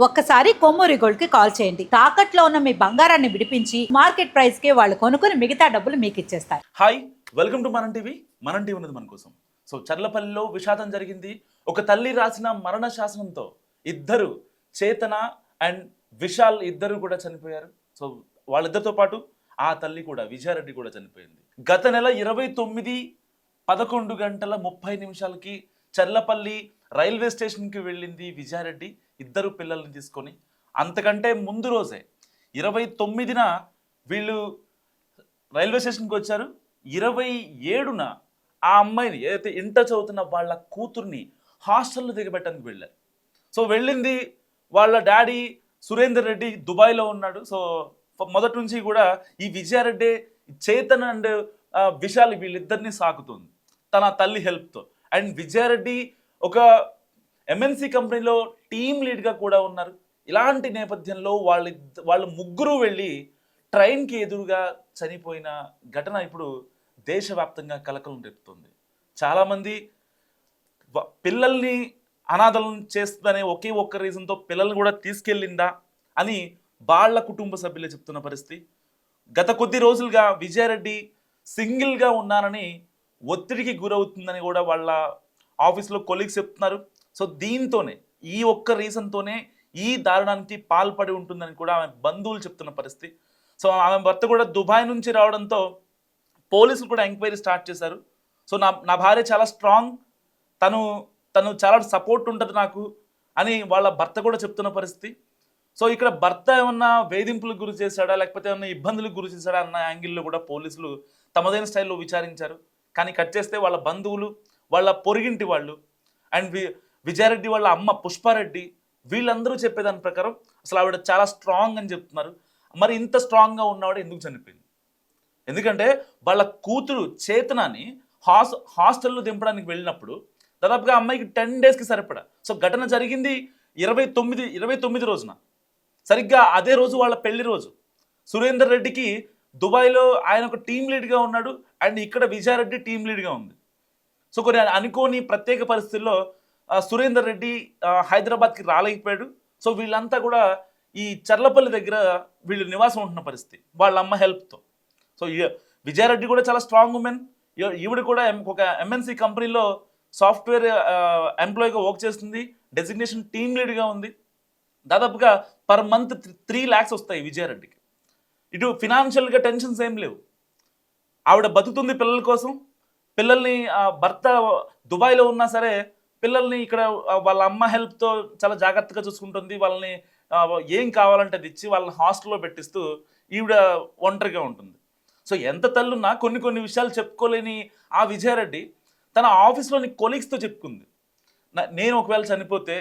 ఒక్కసారి కొమ్మూరి గోల్డ్ కి కాల్ చేయండి. తాకట్లో ఉన్న మీ బంగారాన్ని విడిపించి మార్కెట్ ప్రైస్ కి వాళ్ళు కొనుక్కుని మిగతా డబ్బులు మీకు ఇచ్చేస్తారు. హాయ్, వెల్కమ్ టు మనం టీవీ. మనం టీవీ ఉన్నది మన కోసం. సో చర్లపల్లిలో విషాదం జరిగింది. ఒక తల్లి రాసిన మరణ శాసనంతో ఇద్దరు, చేతన అండ్ విశాల్ ఇద్దరు కూడా చనిపోయారు. సో వాళ్ళిద్దరితో పాటు ఆ తల్లి కూడా, విజయారెడ్డి కూడా చనిపోయింది. గత నెల 29:11 చర్లపల్లి రైల్వే స్టేషన్కి వెళ్ళింది విజయారెడ్డి ఇద్దరు పిల్లల్ని తీసుకొని. అంతకంటే ముందు రోజే 29న వీళ్ళు రైల్వే స్టేషన్కి వచ్చారు. 27న ఆ అమ్మాయిని, ఏదైతే ఇంటర్ చదువుతున్న వాళ్ళ కూతుర్ని హాస్టల్లో దిగబెట్టడానికి వెళ్ళారు. సో వెళ్ళింది వాళ్ళ డాడీ సురేందర్ రెడ్డి దుబాయ్లో ఉన్నాడు. సో మొదటి నుంచి కూడా ఈ విజయారెడ్డి, చేతన్ అండ్ విశాల్ వీళ్ళిద్దరిని సాకుతుంది తన తల్లి హెల్ప్తో. అండ్ విజయారెడ్డి ఒక ఎంఎన్సి కంపెనీలో టీమ్ లీడ్గా కూడా ఉన్నారు. ఇలాంటి నేపథ్యంలో వాళ్ళు ముగ్గురు వెళ్ళి ట్రైన్కి ఎదురుగా చనిపోయిన ఘటన ఇప్పుడు దేశవ్యాప్తంగా కలకలం రేపుతుంది. చాలామంది పిల్లల్ని అనాథలను చేస్తుందనే ఒకే ఒక్క రీజన్తో పిల్లల్ని కూడా తీసుకెళ్ళిందా అని వాళ్ళ కుటుంబ సభ్యులే చెప్తున్న పరిస్థితి. గత కొద్ది రోజులుగా విజయారెడ్డి సింగిల్గా ఉన్నానని, ఒత్తిడికి గురవుతుందని కూడా వాళ్ళ ఆఫీస్లో కొలీగ్స్ చెప్తున్నారు. సో దీంతోనే, ఈ ఒక్క రీజన్తోనే ఈ దారుణానికి పాల్పడి ఉంటుందని కూడా ఆమె బంధువులు చెప్తున్న పరిస్థితి. సో ఆమె భర్త కూడా దుబాయ్ నుంచి రావడంతో పోలీసులు కూడా ఎంక్వైరీ స్టార్ట్ చేశారు. సో నా భార్య చాలా స్ట్రాంగ్, తను చాలా సపోర్ట్ ఉంటుంది నాకు అని వాళ్ళ భర్త కూడా చెప్తున్న పరిస్థితి. సో ఇక్కడ భర్త ఏమన్నా వేధింపులకు గురి చేశాడా, లేకపోతే ఏమన్నా ఇబ్బందులకు గురి చేశాడా అన్న యాంగిల్లో కూడా పోలీసులు తమదైన స్టైల్లో విచారించారు. కానీ కట్ చేస్తే వాళ్ళ బంధువులు, వాళ్ళ పొరిగింటి వాళ్ళు అండ్ విజయారెడ్డి వాళ్ళ అమ్మ పుష్పారెడ్డి వీళ్ళందరూ చెప్పేదాని ప్రకారం అసలు ఆవిడ చాలా స్ట్రాంగ్ అని చెప్తున్నారు. మరి ఇంత స్ట్రాంగ్గా ఉన్నవాడు ఎందుకు చనిపోయింది? ఎందుకంటే వాళ్ళ కూతురు చేతనాన్ని హాస్టల్లో దింపడానికి వెళ్ళినప్పుడు దాదాపుగా అమ్మాయికి 10 డేస్కి సరిపడా. సో ఘటన జరిగింది 29 రోజున. సరిగ్గా అదే రోజు వాళ్ళ పెళ్లి రోజు. సురేందర్ రెడ్డికి దుబాయ్లో ఆయన ఒక టీమ్ లీడ్గా ఉన్నాడు అండ్ ఇక్కడ విజయారెడ్డి టీమ్ లీడ్గా ఉంది. సో కొన్ని అనుకోని ప్రత్యేక పరిస్థితుల్లో సురేందర్ రెడ్డి హైదరాబాద్కి రాలేకపోయాడు. సో వీళ్ళంతా కూడా ఈ చర్లపల్లి దగ్గర వీళ్ళు నివాసం ఉంటున్న పరిస్థితి వాళ్ళ అమ్మ హెల్ప్తో. సో విజయారెడ్డి కూడా చాలా స్ట్రాంగ్ ఉమెన్. ఈవిడ కూడా ఒక ఎంఎన్సి కంపెనీలో సాఫ్ట్వేర్ ఎంప్లాయీగా వర్క్ చేస్తుంది, డెసిగ్నేషన్ టీమ్ లీడ్గా ఉంది. దాదాపుగా పర్ మంత్ 3 lakhs వస్తాయి విజయారెడ్డికి. ఇటు ఫినాన్షియల్గా టెన్షన్స్ ఏం లేవు. ఆవిడ బతుకుతుంది పిల్లల కోసం. పిల్లల్ని భర్త దుబాయ్లో ఉన్నా సరే పిల్లల్ని ఇక్కడ వాళ్ళ అమ్మ హెల్ప్తో చాలా జాగ్రత్తగా చూసుకుంటుంది. వాళ్ళని ఏం కావాలంటే అది ఇచ్చి వాళ్ళని హాస్టల్లో పెట్టిస్తూ ఈవిడ ఒంటరిగా ఉంటుంది. సో ఎంత తల్లున్నా కొన్ని విషయాలు చెప్పుకోలేని ఆ విజయారెడ్డి తన ఆఫీస్లోని కొలీగ్స్తో చెప్పుకుంది, నేను ఒకవేళ చనిపోతే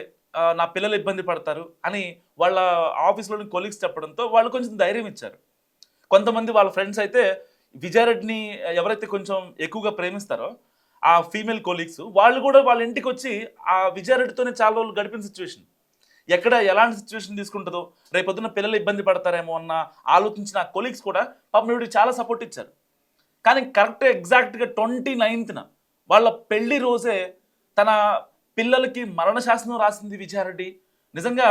నా పిల్లలు ఇబ్బంది పడతారు అని వాళ్ళ ఆఫీస్లోని కొలీగ్స్ చెప్పడంతో వాళ్ళు కొంచెం ధైర్యం ఇచ్చారు. కొంతమంది వాళ్ళ ఫ్రెండ్స్ అయితే విజయారెడ్డిని ఎవరైతే కొంచెం ఎక్కువగా ప్రేమిస్తారో ఆ ఫీమేల్ కొలీగ్స్ వాళ్ళు కూడా వాళ్ళ ఇంటికి వచ్చి ఆ విజయారెడ్డితోనే చాలా రోజులు గడిపిన సిచ్యువేషన్. ఎక్కడ ఎలాంటి సిచ్యువేషన్ తీసుకుంటుందో, రేపొద్దున పిల్లలు ఇబ్బంది పడతారేమో అన్న ఆలోచించిన ఆ కొలీగ్స్ కూడా పాపం వీడికి చాలా సపోర్ట్ ఇచ్చారు. కానీ కరెక్ట్గా ఎగ్జాక్ట్గా 29న వాళ్ళ పెళ్లి రోజే తన పిల్లలకి మరణ శాసనం రాసింది విజయారెడ్డి. నిజంగా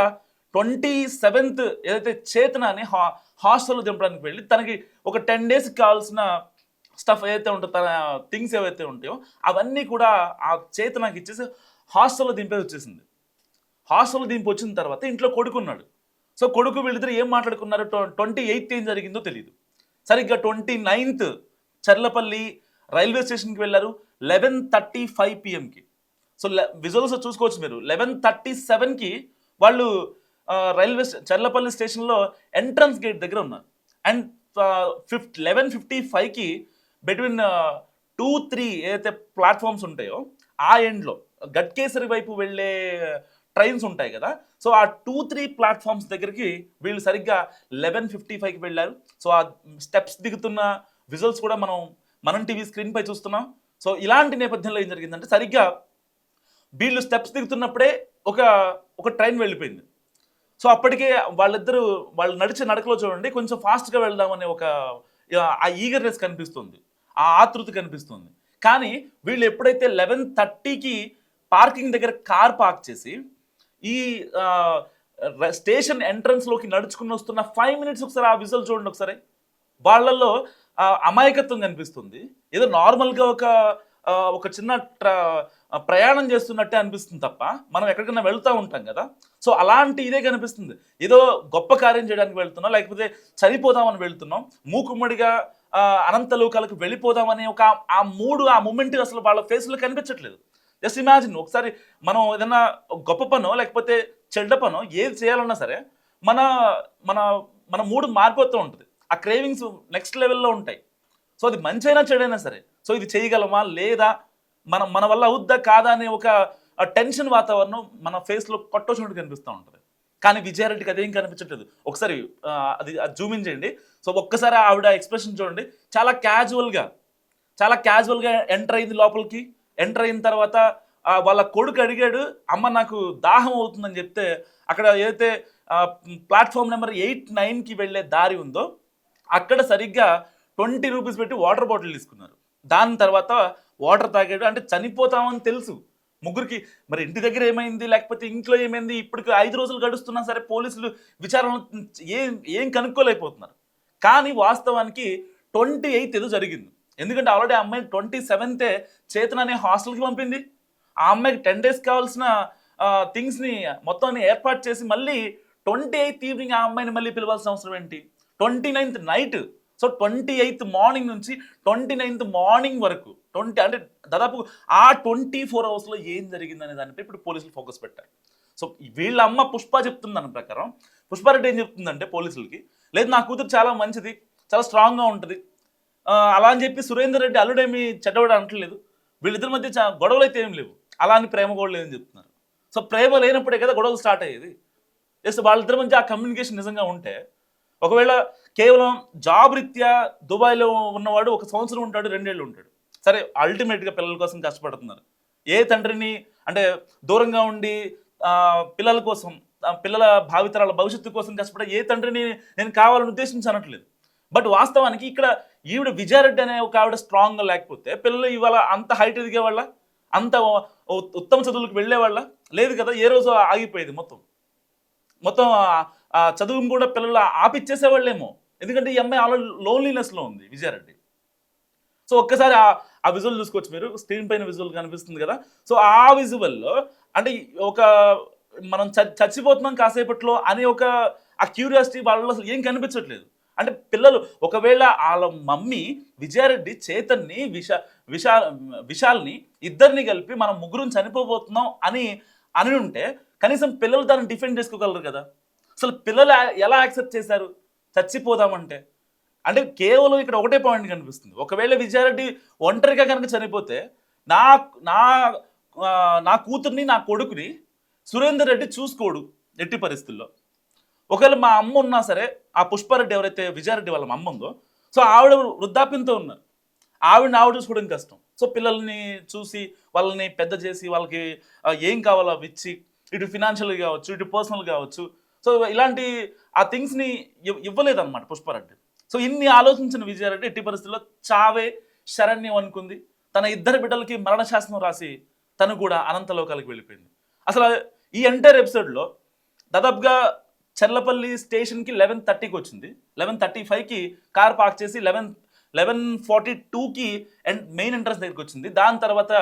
27th ఏదైతే చేతనాన్ని హాస్టల్లో దింపడానికి వెళ్ళి తనకి ఒక 10 days కావాల్సిన స్టఫ్ ఏదైతే ఉంటుందో, తన థింగ్స్ ఏవైతే ఉంటాయో అవన్నీ కూడా ఆ చేతనాకి ఇచ్చేసి హాస్టల్లో దింపేసి వచ్చేసింది. హాస్టల్లో దింపి వచ్చిన తర్వాత ఇంట్లో కొడుకున్నాడు. సో కొడుకు వీళ్ళిద్దరు ఏం మాట్లాడుకున్నారు, 28th ఏం జరిగిందో తెలియదు. సరిగ్గా 29th చర్లపల్లి రైల్వే స్టేషన్కి వెళ్ళారు 11:35 PM. సో విజువల్స్ చూసుకోవచ్చు మీరు. 11:37కి వాళ్ళు చర్లపల్లి స్టేషన్లో ఎంట్రన్స్ గేట్ దగ్గర ఉన్నారు. అండ్ 11:55కి బిట్వీన్ 2-3 ఏదైతే ప్లాట్ఫామ్స్ ఉంటాయో ఆ ఎండ్లో గట్కేసరి వైపు వెళ్ళే ట్రైన్స్ ఉంటాయి కదా. సో ఆ 2-3 ప్లాట్ఫామ్స్ దగ్గరికి వీళ్ళు సరిగ్గా 11:55కి వెళ్ళారు. సో ఆ స్టెప్స్ దిగుతున్న విజువల్స్ కూడా మనం టీవీ స్క్రీన్ పై చూస్తున్నాం. సో ఇలాంటి నేపథ్యంలో ఏం జరిగిందంటే సరిగ్గా వీళ్ళు స్టెప్స్ దిగుతున్నప్పుడే ఒక ట్రైన్ వెళ్ళిపోయింది. సో అప్పటికే వాళ్ళు నడిచే నడకలో చూడండి కొంచెం ఫాస్ట్గా వెళ్దామనే ఆ ఈగర్నెస్ కనిపిస్తుంది, ఆ ఆతృత కనిపిస్తుంది. కానీ వీళ్ళు ఎప్పుడైతే 11:30కి పార్కింగ్ దగ్గర కార్ పార్క్ చేసి ఈ స్టేషన్ ఎంట్రన్స్లోకి నడుచుకుని వస్తున్న 5 minutes ఒకసారి ఆ విజువల్ చూడండి ఒకసారి. వాళ్ళల్లో అమాయకత్వం కనిపిస్తుంది. ఏదో నార్మల్గా ఒక చిన్న ప్రయాణం చేస్తున్నట్టే అనిపిస్తుంది తప్ప మనం ఎక్కడికైనా వెళ్తూ ఉంటాం కదా, సో అలాంటి ఇదే కనిపిస్తుంది. ఏదో గొప్ప కార్యం చేయడానికి వెళ్తున్నాం, లేకపోతే చనిపోదామని వెళ్తున్నాం, మూకుమ్మడిగా అనంతలోకాలకు వెళ్ళిపోదామనే ఆ మూమెంట్ అసలు వాళ్ళ ఫేస్లో కనిపించట్లేదు. జస్ట్ ఇమాజిన్ ఒకసారి మనం ఏదైనా గొప్ప పనో లేకపోతే చెడ్డ పనో ఏది చేయాలన్నా సరే మన మన మన మూడు మారిపోతూ ఉంటుంది. ఆ క్రేవింగ్స్ నెక్స్ట్ లెవెల్లో ఉంటాయి. సో అది మంచైనా చెడైనా సరే, సో ఇది చేయగలమా లేదా, మన వల్ల అవుద్దా కాదా అనే ఒక టెన్షన్ వాతావరణం మన ఫేస్లో కొట్టొచ్చినట్టు కనిపిస్తూ ఉంటుంది. కానీ విజయారెడ్డికి అదేం కనిపించట్లేదు. ఒకసారి అది జూమిన్ చేయండి. సో ఒక్కసారి ఆవిడ ఎక్స్ప్రెషన్ చూడండి. చాలా క్యాజువల్గా ఎంటర్ అయింది లోపలికి. ఎంటర్ అయిన తర్వాత వాళ్ళ కొడుకు అడిగాడు, అమ్మ నాకు దాహం అవుతుందని చెప్తే అక్కడ ఏదైతే ప్లాట్ఫామ్ నెంబర్ 8-9కి వెళ్ళే దారి ఉందో అక్కడ సరిగ్గా 20 రూపీస్ పెట్టి వాటర్ బాటిల్ తీసుకున్నారు. దాని తర్వాత వాటర్ తాగాడు. అంటే చనిపోతామని తెలుసు ముగ్గురికి. మరి ఇంటి దగ్గర ఏమైంది లేకపోతే ఇంట్లో ఏమైంది, ఇప్పటికి 5 రోజులు గడుస్తున్నా సరే పోలీసులు విచారణ ఏం కనుక్కోలేకపోతున్నారు. కానీ వాస్తవానికి 28th ఏదో జరిగింది. ఎందుకంటే ఆల్రెడీ ఆ అమ్మాయిని 27th చేతన అనే హాస్టల్కి పంపింది. ఆ అమ్మాయికి 10 days కావాల్సిన థింగ్స్ని మొత్తాన్ని ఏర్పాటు చేసి మళ్ళీ 28th ఈవినింగ్ ఆ అమ్మాయిని మళ్ళీ పిలవాల్సిన అవసరం ఏంటి? 29th night. So 28th morning నుంచి 29th మార్నింగ్ వరకు అంటే దాదాపు ఆ 24 hours ఏం జరిగిందనే దానిపై ఇప్పుడు పోలీసులు ఫోకస్ పెట్టారు. సో వీళ్ళ అమ్మ పుష్ప చెప్తున్న దాని ప్రకారం పుష్పారెడ్డి ఏం చెప్తుందంటే పోలీసులకి, లేదు నా కూతురు చాలా మంచిది, చాలా స్ట్రాంగ్గా ఉంటుంది, అలా అని చెప్పి సురేందర్ రెడ్డి అల్లుడేమి చెడ్డవాడు అంటలేదు, వీళ్ళిద్దరి మధ్య గొడవలు అయితే ఏం లేవు, అలా అని ప్రేమ కూడా లేదని చెప్తున్నారు. సో ప్రేమ లేనప్పుడే కదా గొడవలు స్టార్ట్ అయ్యేది. జస్ట్ వాళ్ళిద్దరి మధ్య ఆ కమ్యూనికేషన్ నిజంగా ఉంటే, ఒకవేళ కేవలం జాబ్ రీత్యా దుబాయ్లో ఉన్నవాడు 1 సంవత్సరం ఉంటాడు, 2 ఏళ్ళు ఉంటాడు, సరే అల్టిమేట్గా పిల్లల కోసం కష్టపడుతున్నారు. ఏ తండ్రిని అంటే దూరంగా ఉండి పిల్లల కోసం, పిల్లల భావితరాల భవిష్యత్తు కోసం కష్టపడే ఏ తండ్రిని నేను కావాలని ఉద్దేశించి అనట్లేదు. బట్ వాస్తవానికి ఇక్కడ ఈవిడ విజయారెడ్డి అనే ఒక ఆవిడ స్ట్రాంగ్గా లేకపోతే పిల్లలు ఇవాళ అంత హైట్ ఎదిగే వాళ్ళ, అంత ఉత్తమ చదువులకు వెళ్ళేవాళ్ళ లేదు కదా. ఏ రోజు ఆగిపోయేది మొత్తం చదువును కూడా పిల్లలు ఆపిచ్చేసేవాళ్ళేమో. ఎందుకంటే ఈ అమ్మాయి ఆల్రెడీ లోన్లీనెస్లో ఉంది విజయారెడ్డి. సో ఒక్కసారి ఆ విజువల్ చూసుకోవచ్చు మీరు, స్క్రీన్ పైన విజువల్ కనిపిస్తుంది కదా. సో ఆ విజువల్లో అంటే మనం చచ్చిపోతున్నాం కాసేపట్లో అనే ఆ క్యూరియాసిటీ వాళ్ళలో అసలు ఏం కనిపించట్లేదు. అంటే పిల్లలు ఒకవేళ వాళ్ళ మమ్మీ విజయారెడ్డి చేతన్ని విశాల్ని ఇద్దరిని కలిపి మనం ముగ్గురం చనిపోబోతున్నాం అని ఉంటే కనీసం పిల్లలు దాన్ని డిఫెండ్ చేసుకోగలరు కదా. అసలు పిల్లలు ఎలా యాక్సెప్ట్ చేశారు చచ్చిపోదామంటే? అంటే కేవలం ఇక్కడ ఒకటే పాయింట్ కనిపిస్తుంది. ఒకవేళ విజయారెడ్డి ఒంటరిగా కనుక చనిపోతే నా కూతుర్ని నా కొడుకుని సురేందర్ రెడ్డి చూసుకోడు ఎట్టి పరిస్థితుల్లో. ఒకవేళ మా అమ్మ ఉన్నా సరే, ఆ పుష్పారెడ్డి ఎవరైతే విజయారెడ్డి వాళ్ళ అమ్మ ఉందో, సో ఆవిడ వృద్ధాప్యంతో ఉన్నారు, ఆవిడ చూసుకోవడం కష్టం. సో పిల్లల్ని చూసి వాళ్ళని పెద్ద చేసి వాళ్ళకి ఏం కావాలో అవి ఇచ్చి, ఇటు ఫినాన్షియల్గా కావచ్చు, ఇటు పర్సనల్ కావచ్చు, సో ఇలాంటి ఆ థింగ్స్ని ఇవ్వలేదన్నమాట పుష్పారెడ్డి. సో ఇన్ని ఆలోచించిన విజయారెడ్డి ఎట్టి పరిస్థితుల్లో చావే శరణ్యం అనుకుంది. తన 2 బిడ్డలకి మరణశాసనం రాసి తను కూడా అనంతలోకాలకు వెళ్ళిపోయింది. అసలు ఈ ఎంటైర్ ఎపిసోడ్లో దాదాపుగా చర్లపల్లి స్టేషన్కి 11:30కి వచ్చింది, 11:35కి కార్ పార్క్ చేసి 11:42కి మెయిన్ ఎంట్రన్స్ దగ్గరికి వచ్చింది. దాని తర్వాత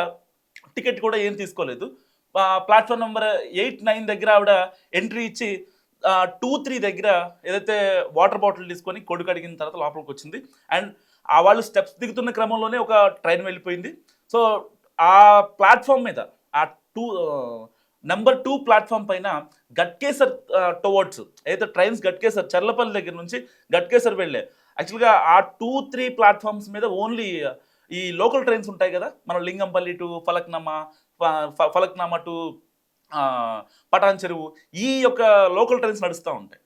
టికెట్ కూడా ఏం తీసుకోలేదు. ప్లాట్ఫామ్ నెంబర్ 8-9 దగ్గర ఆవిడ ఎంట్రీ ఇచ్చి 2-3 దగ్గర ఏదైతే వాటర్ బాటిల్ తీసుకొని కొడుకు అడిగిన తర్వాత లోపలికి వచ్చింది. అండ్ వాళ్ళు స్టెప్స్ దిగుతున్న క్రమంలోనే ఒక ట్రైన్ వెళ్ళిపోయింది. సో ఆ ప్లాట్ఫామ్ మీద ఆ నెంబర్ 2 ప్లాట్ఫామ్ పైన గట్కేసర్ టువర్డ్స్ ఏదైతే ట్రైన్స్ గట్కేసర్ చర్లపల్లి దగ్గర నుంచి గట్కేసర్ వెళ్ళే, యాక్చువల్గా ఆ 2-3 ప్లాట్ఫామ్స్ మీద ఓన్లీ ఈ లోకల్ ట్రైన్స్ ఉంటాయి కదా, మనం లింగంపల్లి టు ఫలక్నామా టు పటాన్ చెరువు, ఈ యొక్క లోకల్ ట్రైన్స్ నడుస్తూ ఉంటాయి.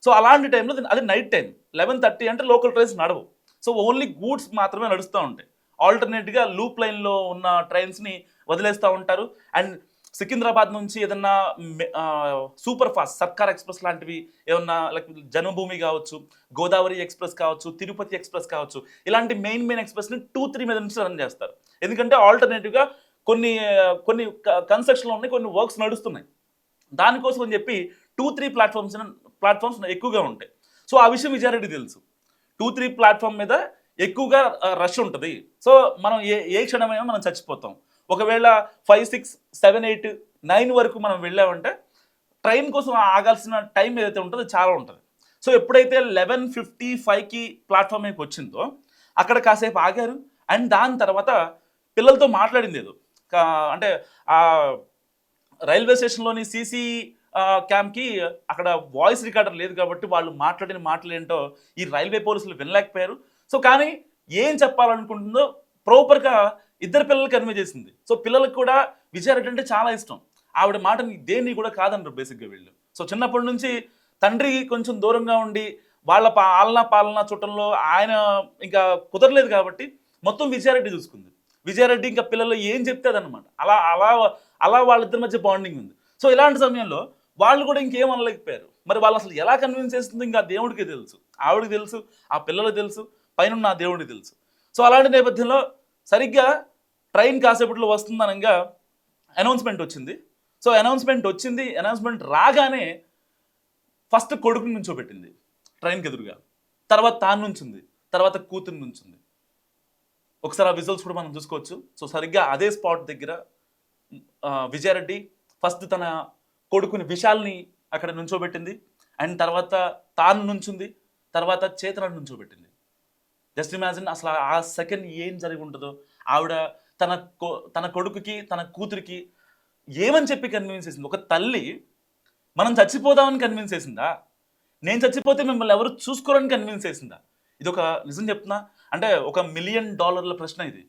సో అలాంటి టైంలో అది నైట్ టైం 11:30 అంటే లోకల్ ట్రైన్స్ నడవు. సో ఓన్లీ గూడ్స్ మాత్రమే నడుస్తూ ఉంటాయి. ఆల్టర్నేట్గా లూప్ లైన్లో ఉన్న ట్రైన్స్ని వదిలేస్తూ ఉంటారు. అండ్ సికింద్రాబాద్ నుంచి ఏదన్నా సూపర్ ఫాస్ట్ సర్కార్ ఎక్స్ప్రెస్ లాంటివి ఏమన్నా లైక్ జన్మభూమి కావచ్చు, గోదావరి ఎక్స్ప్రెస్ కావచ్చు, తిరుపతి ఎక్స్ప్రెస్ కావచ్చు, ఇలాంటి మెయిన్ ఎక్స్ప్రెస్ని 2-3 మీద నుంచి రన్ చేస్తారు. ఎందుకంటే ఆల్టర్నేటివ్గా కొన్ని కన్స్ట్రక్షన్లో ఉన్నాయి, కొన్ని వర్క్స్ నడుస్తున్నాయి. దానికోసం అని చెప్పి 2-3 ప్లాట్ఫామ్స్ ఎక్కువగా ఉంటాయి. సో ఆ విషయం విజయారెడ్డి తెలుసు. 2-3 ప్లాట్ఫామ్ మీద ఎక్కువగా రష్ ఉంటుంది. సో మనం ఏ క్షణమైనా మనం చచ్చిపోతాం. ఒకవేళ 5, 6, 7, 8, 9 వరకు మనం వెళ్ళామంటే ట్రైన్ కోసం ఆగాల్సిన టైం ఏదైతే ఉంటుందో చాలా ఉంటుంది. సో ఎప్పుడైతే 11:55కి ప్లాట్ఫామ్ మీదకి వచ్చిందో అక్కడ కాసేపు ఆగారు. అండ్ దాని తర్వాత పిల్లలతో మాట్లాడింది ఏదో అంటే ఆ రైల్వే స్టేషన్లోని సీసీ క్యామ్కి అక్కడ వాయిస్ రికార్డర్ లేదు కాబట్టి వాళ్ళు మాట్లాడిన మాటలు ఏంటో ఈ రైల్వే పోలీసులు వినలేకపోయారు. సో కానీ ఏం చెప్పాలనుకుంటుందో ప్రాపర్గా ఇద్దరు పిల్లలకి కన్వే చేసింది. సో పిల్లలకు కూడా విజయారెడ్డి అంటే చాలా ఇష్టం. ఆవిడ మాటని దేన్ని కూడా కాదనరు బేసిక్గా వీళ్ళు. సో చిన్నప్పటి నుంచి తండ్రి కొంచెం దూరంగా ఉండి వాళ్ళ ఆలనా పాలనా చుట్టంలో ఆయన ఇంకా కుదరలేదు కాబట్టి మొత్తం విజయారెడ్డి చూసుకుంది. విజయారెడ్డి ఇంకా పిల్లలు ఏం చెప్తే అదనమాట. అలా అలా అలా వాళ్ళిద్దరి మధ్య బాండింగ్ ఉంది. సో ఇలాంటి సమయంలో వాళ్ళు కూడా ఇంకేం అనలేకపోయారు. మరి వాళ్ళు అసలు ఎలా కన్విన్స్ చేస్తుందో ఇంకా దేవుడికి తెలుసు, ఆవిడకి తెలుసు, ఆ పిల్లలకు తెలుసు, పైన ఆ దేవుడికి తెలుసు. సో అలాంటి నేపథ్యంలో సరిగ్గా ట్రైన్ కాసేపట్లో వస్తుందనగా అనౌన్స్మెంట్ వచ్చింది. సో అనౌన్స్మెంట్ రాగానే ఫస్ట్ కొడుకుని నుంచోబెట్టింది ట్రైన్కి ఎదురుగా, తర్వాత తాను నుంచింది, తర్వాత కూతురు నుంచింది. ఒకసారి ఆ విజువల్స్ కూడా మనం చూసుకోవచ్చు. సో సరిగ్గా అదే స్పాట్ దగ్గర విజయారెడ్డి ఫస్ట్ తన కొడుకుని విశాల్ని అక్కడ నుంచోబెట్టింది. అండ్ తర్వాత తాను నుంచుంది, తర్వాత చేతనని నుంచోబెట్టింది. జస్ట్ ఇమాజిన్ అసలు ఆ సెకండ్ ఏం జరిగి ఉంటుందో. ఆవిడ తన కొడుకుకి తన కూతురికి ఏమని చెప్పి కన్విన్స్ చేసింది. ఒక తల్లి మనం చచ్చిపోదామని కన్విన్స్ చేసిందా, నేను చచ్చిపోతే మిమ్మల్ని ఎవరు చూసుకోరని కన్విన్స్ చేసిందా? ఇది ఒక నిజం చెప్తున్నా అంటే $1 మిలియన్ ప్రశ్న ఇది.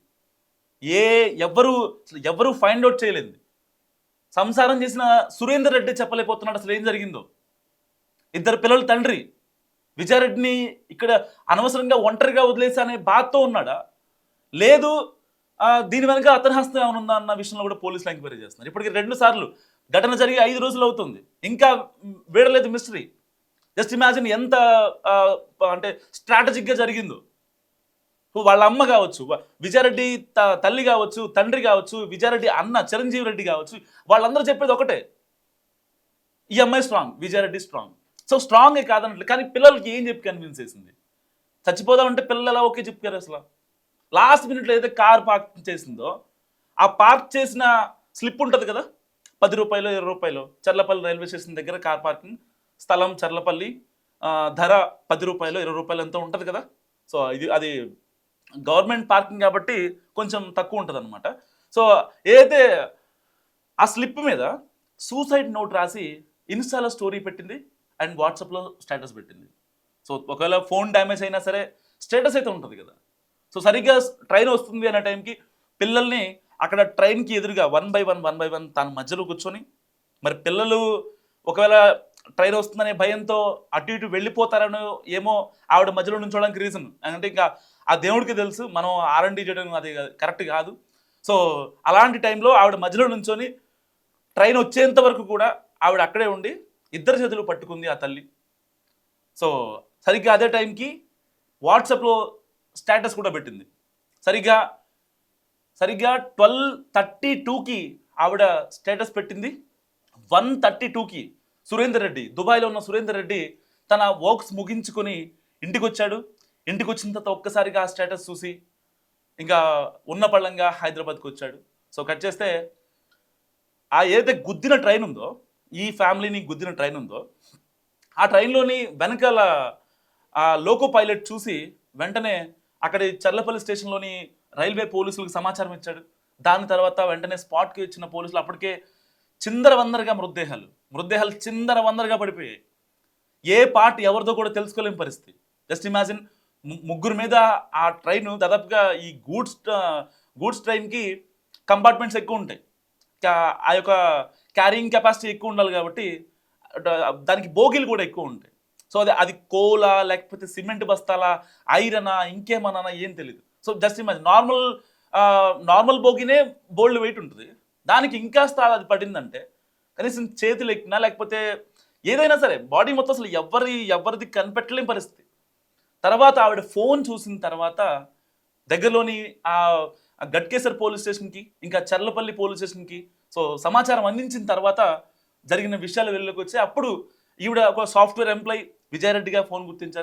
ఎవరు ఫైండ్ అవుట్ చేయలేదు. సంసారం చేసిన సురేందర్ రెడ్డి చెప్పలేకపోతున్నాడు అసలు ఏం జరిగిందో. ఇద్దరు పిల్లల తండ్రి విజయారెడ్డిని ఇక్కడ అనవసరంగా ఒంటరిగా వదిలేసి అనే బాధతో ఉన్నాడా, లేదు దీని వెనక అతని హస్తం ఏమైనా ఉందా అన్న విషయంలో కూడా పోలీసులు ఎంక్వైరీ చేస్తున్నారు. ఇప్పటికి 2 సార్లు ఘటన జరిగి 5 రోజులు అవుతుంది, ఇంకా వీడలేదు మిస్టరీ. జస్ట్ ఇమాజిన్ ఎంత అంటే స్ట్రాటజిక్గా జరిగిందో. వాళ్ళ అమ్మ కావచ్చు, విజయారెడ్డి తల్లి కావచ్చు, తండ్రి కావచ్చు, విజయారెడ్డి అన్న చిరంజీవి రెడ్డి కావచ్చు, వాళ్ళందరూ చెప్పేది ఒకటే, ఈ అమ్మాయి స్ట్రాంగ్, విజయారెడ్డి స్ట్రాంగ్. సో స్ట్రాంగే కాదన్నట్లు. కానీ పిల్లలకి ఏం చెప్పి కన్విన్స్ చేసింది? చచ్చిపోదామంటే పిల్లలు ఎలా ఓకే చెప్పారు? అసలు లాస్ట్ మినిట్లో ఏదైతే కార్ పార్క్ చేసిందో ఆ పార్క్ చేసిన స్లిప్ ఉంటుంది కదా, ₹10, ₹20, చర్లపల్లి రైల్వే స్టేషన్ దగ్గర కార్ పార్కింగ్ స్థలం చర్లపల్లి, ధర ₹10, ₹20 ఎంతో ఉంటుంది కదా. సో అది గవర్నమెంట్ పార్కింగ్ కాబట్టి కొంచెం తక్కువ ఉంటుంది అనమాట. సో ఏదైతే ఆ స్లిప్ మీద సూసైడ్ నోట్ రాసి ఇన్స్టాలో స్టోరీ పెట్టింది అండ్ వాట్సాప్లో స్టేటస్ పెట్టింది. సో ఒకవేళ ఫోన్ డ్యామేజ్ అయినా సరే స్టేటస్ అయితే ఉంటుంది కదా. సో సరిగ్గా ట్రైన్ వస్తుంది అనే టైంకి పిల్లల్ని అక్కడ ట్రైన్కి ఎదురుగా వన్ బై వన్ తన మధ్యలో కూర్చొని, మరి పిల్లలు ఒకవేళ ట్రైన్ వస్తుందనే భయంతో అటు ఇటు వెళ్ళిపోతారనో ఏమో ఆవిడ మధ్యలో నుంచోడానికి రీజన్ అంటే ఇంకా ఆ దేవుడికి తెలుసు, మనం R&D చేయడం అది కరెక్ట్ కాదు. సో అలాంటి టైంలో ఆవిడ మధ్యలో నుంచొని ట్రైన్ వచ్చేంత వరకు కూడా ఆవిడ అక్కడే ఉండి ఇద్దరు చేతులు పట్టుకుంది ఆ తల్లి. సో సరిగ్గా అదే టైంకి వాట్సాప్లో స్టేటస్ కూడా పెట్టింది. సరిగ్గా 12:32కి ఆవిడ స్టేటస్ పెట్టింది. 1:32కి సురేందర్ రెడ్డి, దుబాయ్లో ఉన్న సురేందర్ రెడ్డి తన వర్క్స్ ముగించుకొని ఇంటికి వచ్చాడు. ఇంటికి వచ్చిన తర్వాత ఒక్కసారిగా ఆ స్టేటస్ చూసి ఇంకా ఉన్న పళ్ళంగా హైదరాబాద్కి వచ్చాడు. సో కట్ చేస్తే ఆ ఏదైతే గుద్దిన ట్రైన్ ఉందో, ఈ ఫ్యామిలీని గుద్దిన ట్రైన్ ఉందో, ఆ ట్రైన్లోని వెనకాల ఆ లోకో పైలట్ చూసి వెంటనే అక్కడి చర్లపల్లి స్టేషన్లోని రైల్వే పోలీసులకు సమాచారం ఇచ్చాడు. దాని తర్వాత వెంటనే స్పాట్కి వచ్చిన పోలీసులు అప్పటికే చిందరవందరగా మృతదేహాలు చిందరవందరగా పడిపోయాయి. ఏ పార్ట్ ఎవరిదో కూడా తెలుసుకోలేని పరిస్థితి. జస్ట్ ఇమాజిన్, ముగ్గురు మీద ఆ ట్రైన్ దాదాపుగా ఈ గూడ్స్ ట్రైన్కి కంపార్ట్మెంట్స్ ఎక్కువ ఉంటాయి, ఆ యొక్క క్యారింగ్ కెపాసిటీ ఎక్కువ ఉండాలి కాబట్టి దానికి బోగీలు కూడా ఎక్కువ ఉంటాయి. సో అది కోలా లేకపోతే సిమెంట్ బస్తాలా, ఐరనా, ఇంకేమన్నా ఏం తెలియదు. సో జస్ట్ ఇమాజిన్, నార్మల్ బోగినే బోల్డ్ వెయిట్ ఉంటుంది, దానికి ఇంకాస్త అది పడిందంటే కనీసం చేతులు ఎక్కినా లేకపోతే ఏదైనా సరే బాడీ మొత్తం అసలు ఎవరిది కనిపెట్టలేని పరిస్థితి. తర్వాత ఆవిడ ఫోన్ చూసిన తర్వాత దగ్గరలోని ఆ గట్కేసర్ పోలీస్ స్టేషన్కి ఇంకా చర్లపల్లి పోలీస్ స్టేషన్కి సో సమాచారం అందించిన తర్వాత జరిగిన విషయాలు వెళ్ళలోకి వచ్చి అప్పుడు ఈవిడ ఒక సాఫ్ట్వేర్ ఎంప్లాయీ విజయారెడ్డిగా ఫోన్ గుర్తించారు.